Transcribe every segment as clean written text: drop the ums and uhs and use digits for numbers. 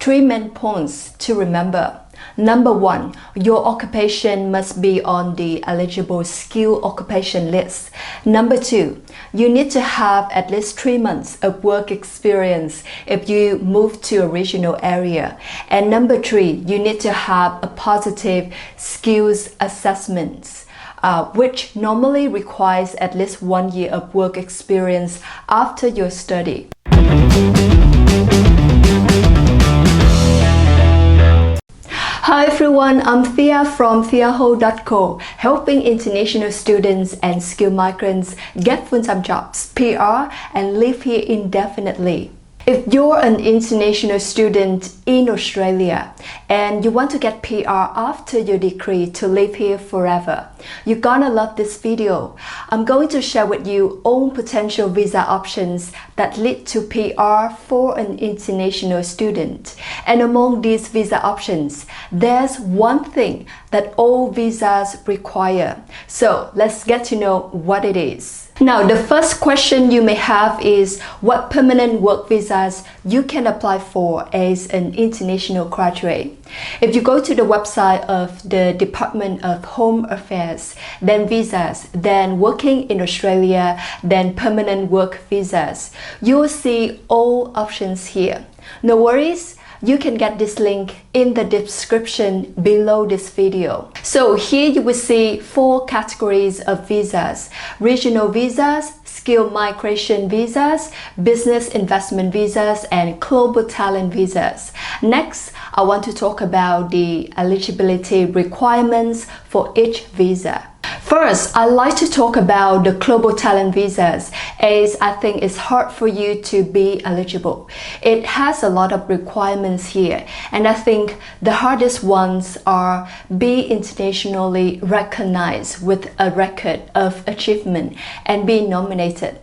three main points to remember. Number one, your occupation must be on the eligible skill occupation list. Number two, you need to have at least 3 months of work experience if you move to a regional area. And number three, you need to have a positive skills assessment, which normally requires at least 1 year of work experience after your study. Hi everyone, I'm Thea from theaho.co, helping international students and skilled migrants get full-time jobs, PR, and live here indefinitely. If you're an international student in Australia and you want to get PR after your degree to live here forever, you're gonna love this video. I'm going to share with you all potential visa options that lead to PR for an international student. And among these visa options, there's one thing that all visas require. So let's get to know what it is. Now, the first question you may have is what permanent work visas you can apply for as an international graduate. If you go to the website of the Department of Home Affairs, then visas, then working in Australia, then permanent work visas, you will see all options here. No worries. You can get this link in the description below this video. So here you will see 4 categories of visas: regional visas, skilled migration visas, business investment visas, and global talent visas. Next, I want to talk about the eligibility requirements for each visa. First, I'd like to talk about the global talent visas, as I think it's hard for you to be eligible. It has a lot of requirements here, and I think the hardest ones are be internationally recognized with a record of achievement and be nominated.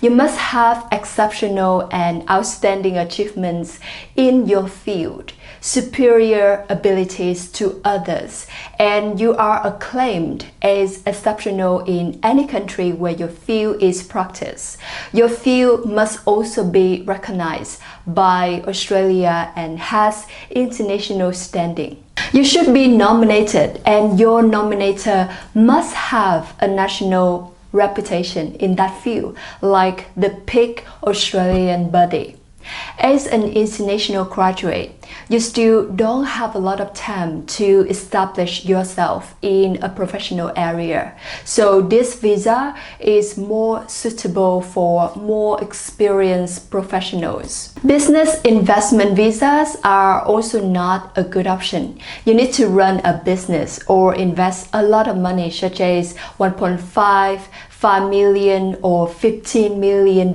You must have exceptional and outstanding achievements in your field, superior abilities to others, and you are acclaimed as exceptional in any country where your field is practiced. Your field must also be recognized by Australia and has international standing. You should be nominated, and your nominator must have a national reputation in that field, like the peak Australian body. As an international graduate, you still don't have a lot of time to establish yourself in a professional area. So this visa is more suitable for more experienced professionals. Business investment visas are also not a good option. You need to run a business or invest a lot of money, such as 1.5, 5 million or $15 million.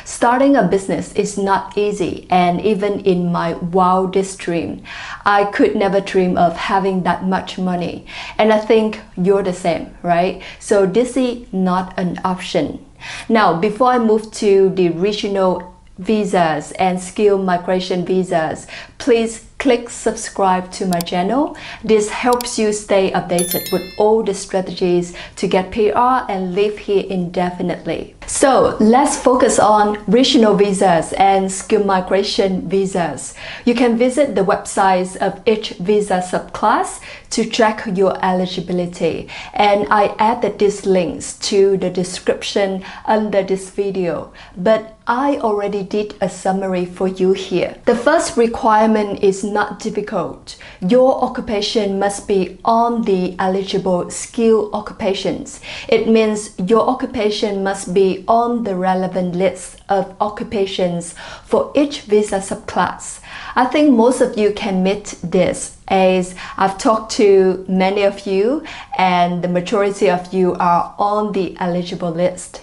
Starting a business is not easy, and even in my wildest dream, I could never dream of having that much money. And I think you're the same, right? So this is not an option. Now, before I move to the regional visas and skilled migration visas, please click subscribe to my channel. This helps you stay updated with all the strategies to get PR and live here indefinitely. So let's focus on regional visas and skilled migration visas. You can visit the websites of each visa subclass to check your eligibility, and I added these links to the description under this video, but I already did a summary for you here. The first requirement is not difficult. Your occupation must be on the eligible skill occupations. It means your occupation must be on the relevant list of occupations for each visa subclass. I think most of you can meet this, as I've talked to many of you and the majority of you are on the eligible list.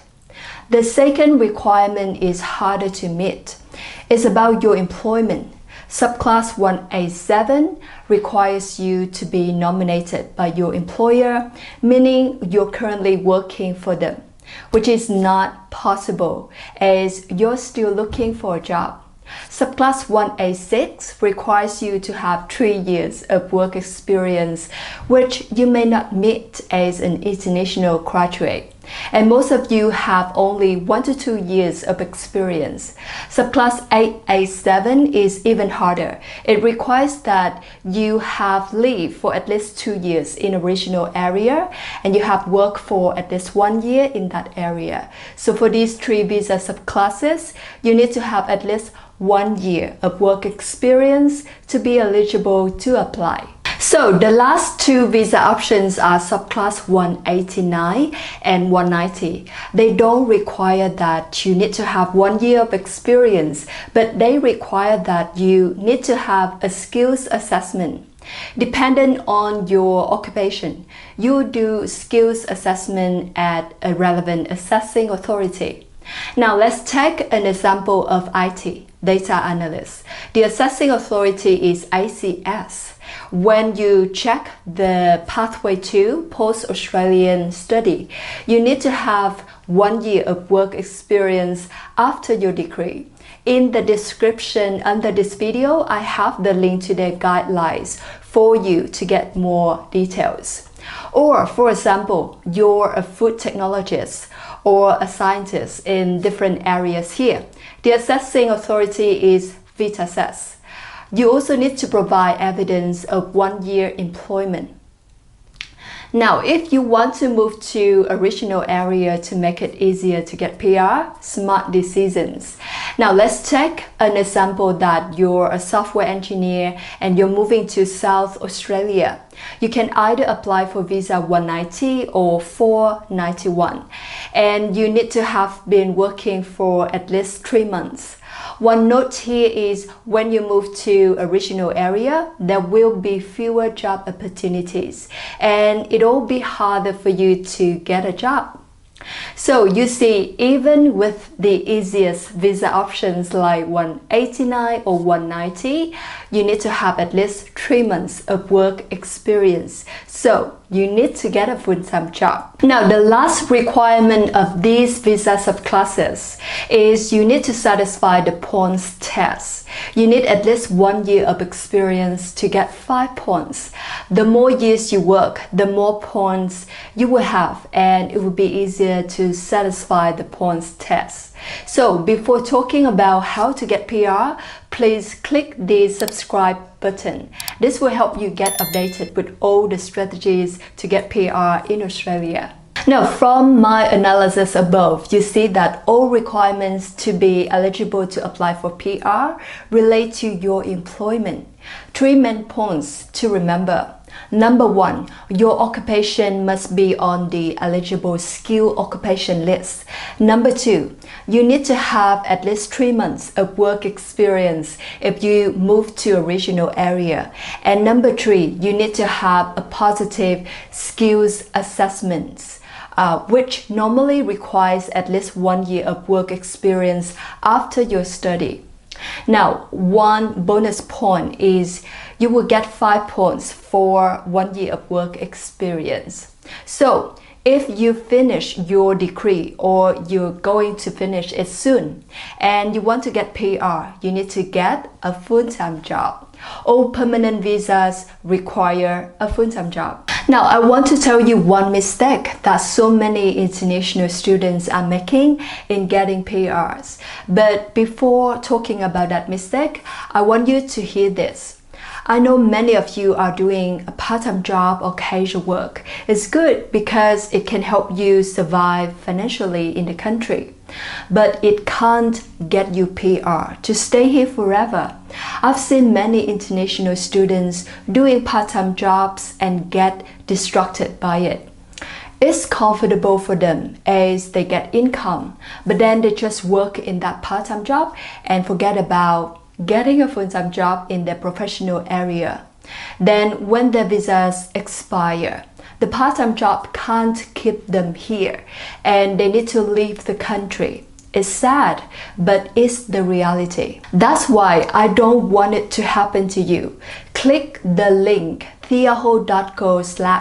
The second requirement is harder to meet. It's about your employment. Subclass 1A7 requires you to be nominated by your employer, meaning you're currently working for them, which is not possible as you're still looking for a job. Subclass 1A6 requires you to have 3 years of work experience, which you may not meet as an international graduate. and most of you have only 1 to 2 years of experience. Subclass 8A7 is even harder. It requires that you have lived for at least 2 years in a regional area and you have worked for at least 1 year in that area. So for these 3 visa subclasses, you need to have at least 1 year of work experience to be eligible to apply. So the last 2 visa options are subclass 189 and 190. They don't require that you need to have 1 year of experience, but they require that you need to have a skills assessment. Dependent on your occupation, you do skills assessment at a relevant assessing authority. Now let's take an example of IT, data analyst. The assessing authority is ACS. When you check the pathway to post-Australian study, you need to have 1 year of work experience after your degree. In the description under this video, I have the link to their guidelines for you to get more details. Or for example, you're a food technologist or a scientist in different areas here. The assessing authority is VITASES. You also need to provide evidence of 1 year employment. Now, if you want to move to a regional area to make it easier to get PR, smart decisions. Now, let's take an example that you're a software engineer and you're moving to South Australia. You can either apply for visa 190 or 491, and you need to have been working for at least 3 months. One note here is when you move to a regional area, there will be fewer job opportunities and it'll be harder for you to get a job. So you see, even with the easiest visa options like 189 or 190, you need to have at least 3 months of work experience. So you need to get a full-time job. Now, the last requirement of these visa subclasses is you need to satisfy the points test. You need at least 1 year of experience to get 5 points. The more years you work, the more points you will have, and it will be easier to satisfy the points test. So before talking about how to get PR, please click the subscribe button. This will help you get updated with all the strategies to get PR in Australia. Now, from my analysis above, you see that all requirements to be eligible to apply for PR relate to your employment. 3 main points to remember. Number 1, your occupation must be on the eligible skill occupation list. Number 2, you need to have at least 3 months of work experience if you move to a regional area. And number 3, you need to have a positive skills assessment, which normally requires at least 1 year of work experience after your study. Now, one bonus point is you will get 5 points for 1 year of work experience. So if you finish your degree or you're going to finish it soon and you want to get PR, you need to get a full-time job. All permanent visas require a full-time job. Now, I want to tell you one mistake that so many international students are making in getting PRs. But before talking about that mistake, I want you to hear this. I know many of you are doing a part-time job or casual work. It's good because it can help you survive financially in the country. But it can't get you PR to stay here forever. I've seen many international students doing part-time jobs and get distracted by it. It's comfortable for them as they get income, but then they just work in that part-time job and forget about getting a full-time job in their professional area. Then when their visas expire, the part-time job can't keep them here and they need to leave the country. It's sad, but it's the reality. That's why I don't want it to happen to you. Click the link theaho.co/call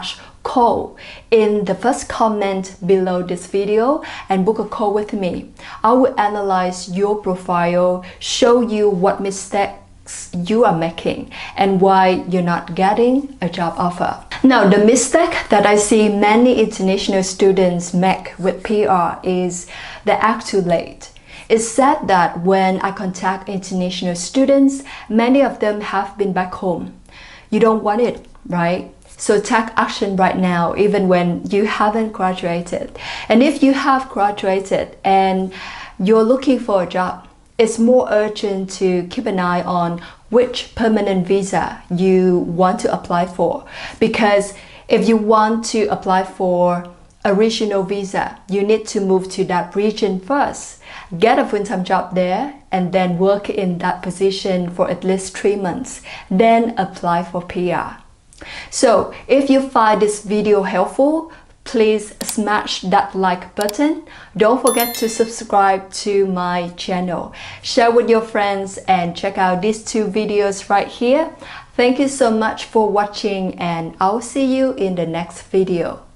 in the first comment below this video and book a call with me. I will analyze your profile, show you what mistakes you are making and why you're not getting a job offer. Now, the mistake that I see many international students make with PR is they act too late. It's said that when I contact international students, many of them have been back home. You don't want it, right? So take action right now, even when you haven't graduated. And if you have graduated and you're looking for a job, it's more urgent to keep an eye on which permanent visa you want to apply for. Because if you want to apply for a regional visa, you need to move to that region first, get a full-time job there, and then work in that position for at least 3 months, then apply for PR. So if you find this video helpful, please smash that like button. Don't forget to subscribe to my channel. Share with your friends and check out these 2 videos right here. Thank you so much for watching, and I'll see you in the next video.